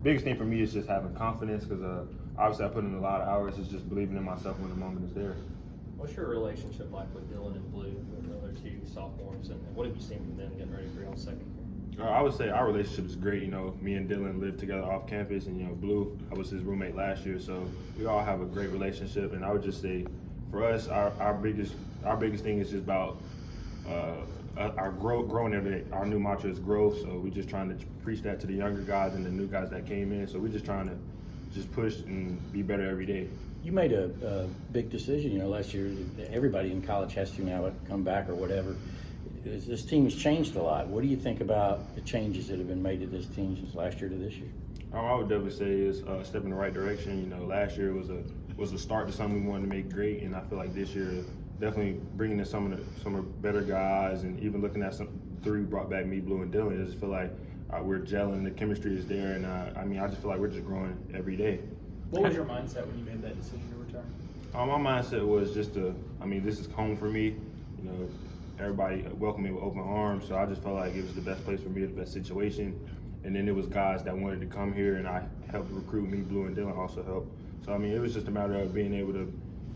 biggest thing for me is just having confidence because obviously I put in a lot of hours. It's just believing in myself when the moment is there. What's your relationship like with Dylan and Blue, the other two sophomores, and what have you seen from them getting ready for your second year? I would say our relationship is great. You know, me and Dylan lived together off campus, and Blue, I was his roommate last year, so we all have a great relationship. And I would just say, for us, our biggest thing is just about our growing every day. Our new mantra is growth, so we're just trying to preach that to the younger guys and the new guys that came in. So we're just trying to just push and be better every day. You made a big decision, last year. Everybody in college has to now come back or whatever. This team has changed a lot. What do you think about the changes that have been made to this team since last year to this year? I would definitely say is a step in the right direction. Last year was a start to something we wanted to make great, and I feel like this year definitely bringing in some of the better guys, and even looking at some three brought back me, Blue, and Dylan. I just feel like we're gelling. The chemistry is there, and I just feel like we're just growing every day. What was your mindset when you made that decision to return? My mindset was just this is home for me. Everybody welcomed me with open arms, so I just felt like it was the best place for me, the best situation. And then there was guys that wanted to come here, and I helped recruit me, Blue, and Dylan also helped. So, it was just a matter of being able to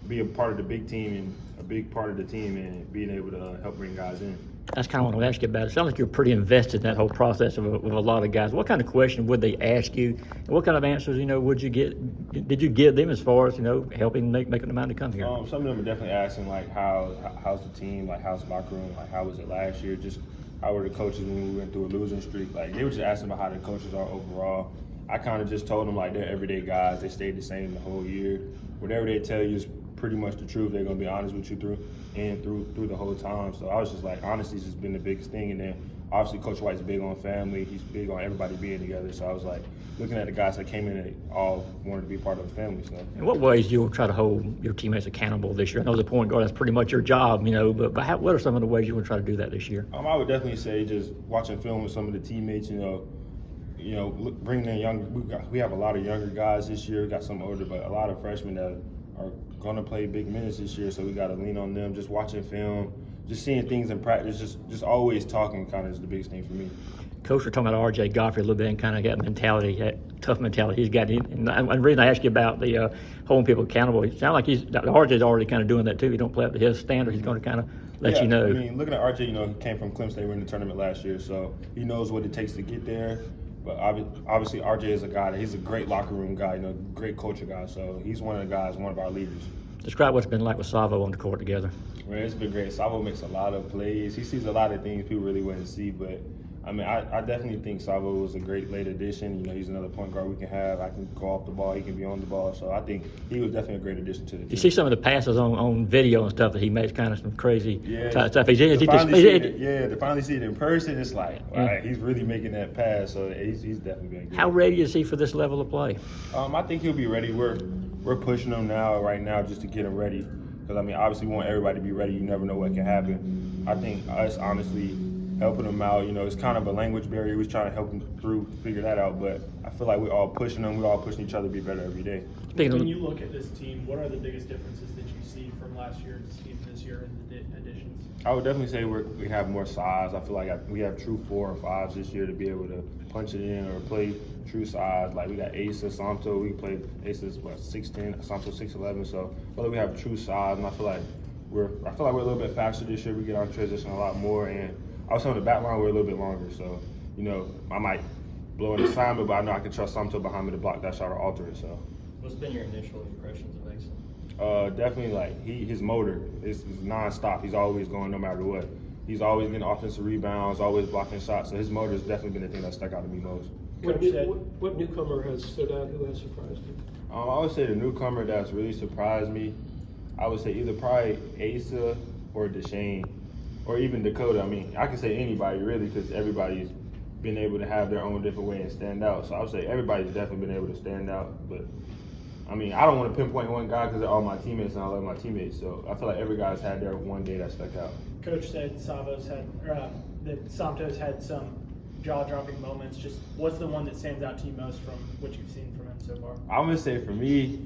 be a part of the big team and a big part of the team and being able to help bring guys in. That's kind of what I want to ask you about. It sounds like you're pretty invested in that whole process with a lot of guys. What kind of question would they ask you? And what kind of answers, would you get? Did you give them as far as, helping making them out to come here? Some of them are definitely asking, like, how's the team? Like, how's the locker room? Like, how was it last year? Just how were the coaches when we went through a losing streak? Like, they were just asking about how the coaches are overall. I kind of just told them, like, they're everyday guys. They stayed the same the whole year. Whatever they tell you is pretty much the truth. They're going to be honest with you through the whole time. So I was just like, honesty's just been the biggest thing. And then obviously Coach White's big on family. He's big on everybody being together. So I was like, looking at the guys that came in, they all wanted to be part of the family. So. In what ways you'll try to hold your teammates accountable this year? I know the point guard, that's pretty much your job, but what are some of the ways you would try to do that this year? I would definitely say just watching film with some of the teammates, bringing in younger. We have a lot of younger guys this year. We got some older, but a lot of freshmen that are going to play big minutes this year, so we got to lean on them. Just watching film, just seeing things in practice, just always talking kind of is the biggest thing for me. Coach, we're talking about R.J. Godfrey a little bit and kind of that mentality, that tough mentality he's got. And the reason I ask you about the holding people accountable, it sounds like R.J.'s already kind of doing that too. He don't play up to his standard. He's going to kind of let you know. Looking at R.J., he came from Clemson. They were in the tournament last year, so he knows what it takes to get there. But obviously, R.J. is a guy that he's a great locker room guy, great culture guy. So he's one of the guys, one of our leaders. Describe what's been like with Savo on the court together. Man, it's been great. Savo makes a lot of plays. He sees a lot of things people really wouldn't see, but I definitely think Savo was a great late addition. He's another point guard we can have. I can go off the ball. He can be on the ball. So I think he was definitely a great addition to the team. You see some of the passes on video and stuff that he makes, kind of some crazy type stuff. To finally see it in person, it's like, all right, he's really making that pass. So he's definitely been good. How ready is he for this level of play? I think he'll be ready. We're pushing him right now, just to get him ready. Because, obviously we want everybody to be ready. You never know what can happen. I think us, honestly, helping him out, it's kind of a language barrier. We're trying to help him figure that out. But I feel like we're all pushing them. We're all pushing each other to be better every day. When you look at this team, what are the biggest differences that you see from last year to this year in the additions? I would definitely say we have more size. I feel like we have true 4 or 5s this year to be able to punch it in or play true size. Like we got Asa, Santo. We played Asa's 6'10", Santo 6'11". So I feel like we have true size, and I feel like we're a little bit faster this year. We get on transition a lot more, and also on the back line we're a little bit longer. So I might blow an assignment, but I know I can trust Santo behind me to block that shot or alter it. So. What's been your initial impressions of Asa? Definitely, like his motor is nonstop. He's always going no matter what. He's always getting offensive rebounds, always blocking shots. So his motor has definitely been the thing that stuck out to me most. What newcomer has stood out? Who has surprised you? I would say the newcomer that's really surprised me, I would say either probably Asa or Deshane, or even Dakota. I can say anybody really, because everybody's been able to have their own different way and stand out. So I would say everybody's definitely been able to stand out, but I don't want to pinpoint one guy because they're all my teammates and I love my teammates. So I feel like every guy's had their one day that stuck out. Coach said that Santos had some jaw-dropping moments. Just what's the one that stands out to you most from what you've seen from him so far? I'm gonna say for me,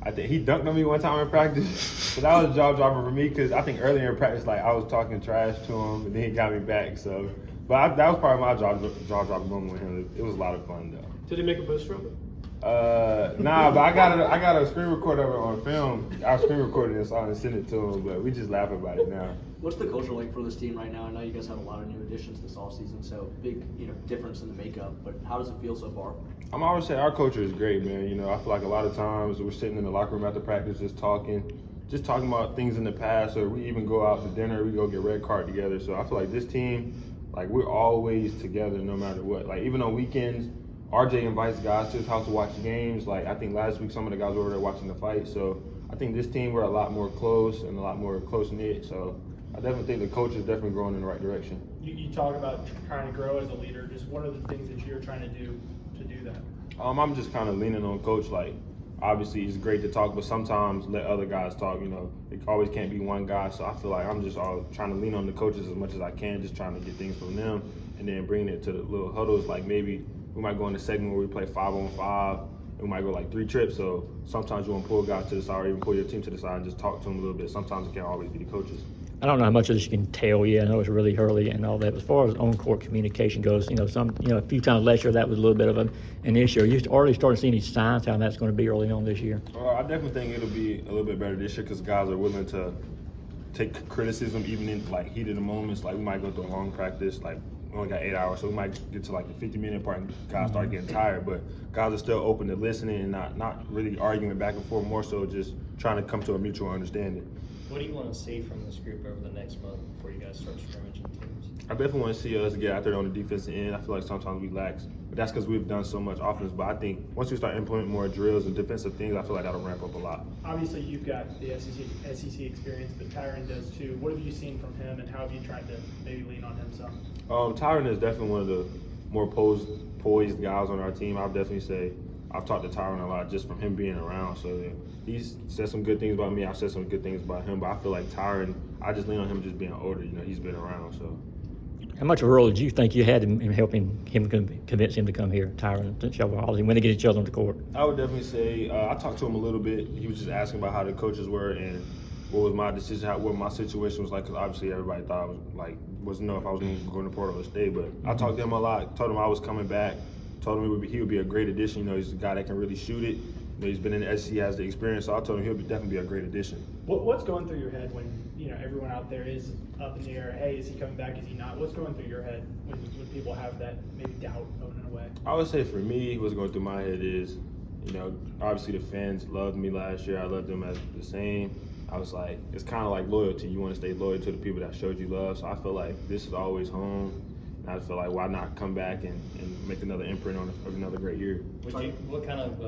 I think he dunked on me one time in practice. So that was a jaw-dropper for me because I think earlier in practice, like I was talking trash to him and then he got me back. So, But that was probably my jaw dropping moment with him. It was a lot of fun though. Did he make a post from it? Nah, but I got a screen recorder of it on film. I screen recorded it and sent it to him, but we just laugh about it now. What's the culture like for this team right now? I know you guys have a lot of new additions this offseason, so big, difference in the makeup. But how does it feel so far? I'm always say our culture is great, man. I feel like a lot of times we're sitting in the locker room after practice just talking about things in the past, or we even go out to dinner, we go get red card together. So I feel like this team, like we're always together no matter what. Like even on weekends, RJ invites guys to his house to watch games. Like I think last week some of the guys were over there watching the fight. So I think this team we're a lot more close and a lot more close knit. So I definitely think the coach is definitely growing in the right direction. You talk about trying to grow as a leader. Just what are the things that you're trying to do that? I'm just kind of leaning on coach. Like obviously it's great to talk, but sometimes let other guys talk. It always can't be one guy. So I feel like I'm just all trying to lean on the coaches as much as I can, just trying to get things from them, and then bringing it to the little huddles. Like maybe we might go in a segment where we play 5-on-5. We might go like 3 trips. So sometimes you want to pull guys to the side or even pull your team to the side and just talk to them a little bit. Sometimes it can't always be the coaches. I don't know how much of this you can tell yet. I know it's really early and all that. As far as on-court communication goes, a few times last year that was a little bit of an issue. Are you already starting to see any signs how that's going to be early on this year? I definitely think it'll be a little bit better this year because guys are willing to take criticism even in like heat of the moments. Like we might go through a long practice, like we only got 8 hours, so we might get to like the 50-minute part and guys start getting tired. But guys are still open to listening and not really arguing back and forth, more so just trying to come to a mutual understanding. What do you want to see from this group over the next month before you guys start scrimmaging teams? I definitely want to see us get out there on the defensive end. I feel like sometimes we lax, but that's because we've done so much offense. But I think once we start implementing more drills and defensive things, I feel like that'll ramp up a lot. Obviously, you've got the SEC experience, but Tyron does too. What have you seen from him, and how have you tried to maybe lean on him some? Tyron is definitely one of the more poised guys on our team. I'll definitely say I've talked to Tyron a lot just from him being around. So he's said some good things about me. I've said some good things about him. But I feel like Tyron, I just lean on him just being older. He's been around. So. How much of a role did you think you had in helping him convince him to come here, Tyron, to show all when they get each other on the court? I would definitely say I talked to him a little bit. He was just asking about how the coaches were and what was my decision, what my situation was like. Because obviously everybody thought I was wasn't know if I was going to go to Portland or stay. But I talked to him a lot. Told him I was coming back. Told him he would be a great addition. He's a guy that can really shoot it. He's been in the SEC, has the experience. So I told him he'll definitely be a great addition. What's going through your head when everyone out there is up in the air? Hey, is he coming back? Is he not? What's going through your head when people have that maybe doubt going away? I would say for me, what's going through my head is, obviously the fans loved me last year. I loved them as the same. I was like, it's kind of like loyalty. You want to stay loyal to the people that showed you love. So I feel like this is always home. And I feel like why not come back and make another imprint on another great year. What kind of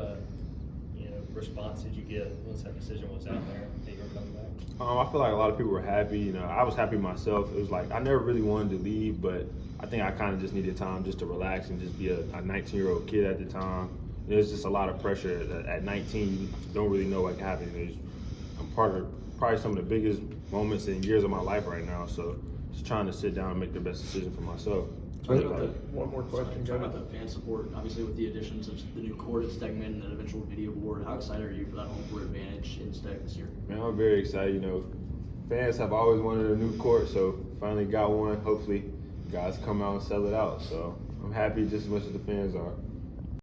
response did you get once that decision was out there that you were coming back? I feel like a lot of people were happy. I was happy myself. It was like I never really wanted to leave, but I think I kind of just needed time just to relax and just be a 19-year-old kid at the time. There's just a lot of pressure. At 19, you don't really know what can happen. I'm part of probably some of the biggest moments in years of my life right now. So just trying to sit down and make the best decision for myself. One more question. Talking about the fan support, obviously with the additions of the new court at Stegman and an eventual video board, how excited are you for that home court advantage in Steg this year? Man, I'm very excited. Fans have always wanted a new court, so finally got one. Hopefully, guys come out and sell it out. So I'm happy just as much as the fans are.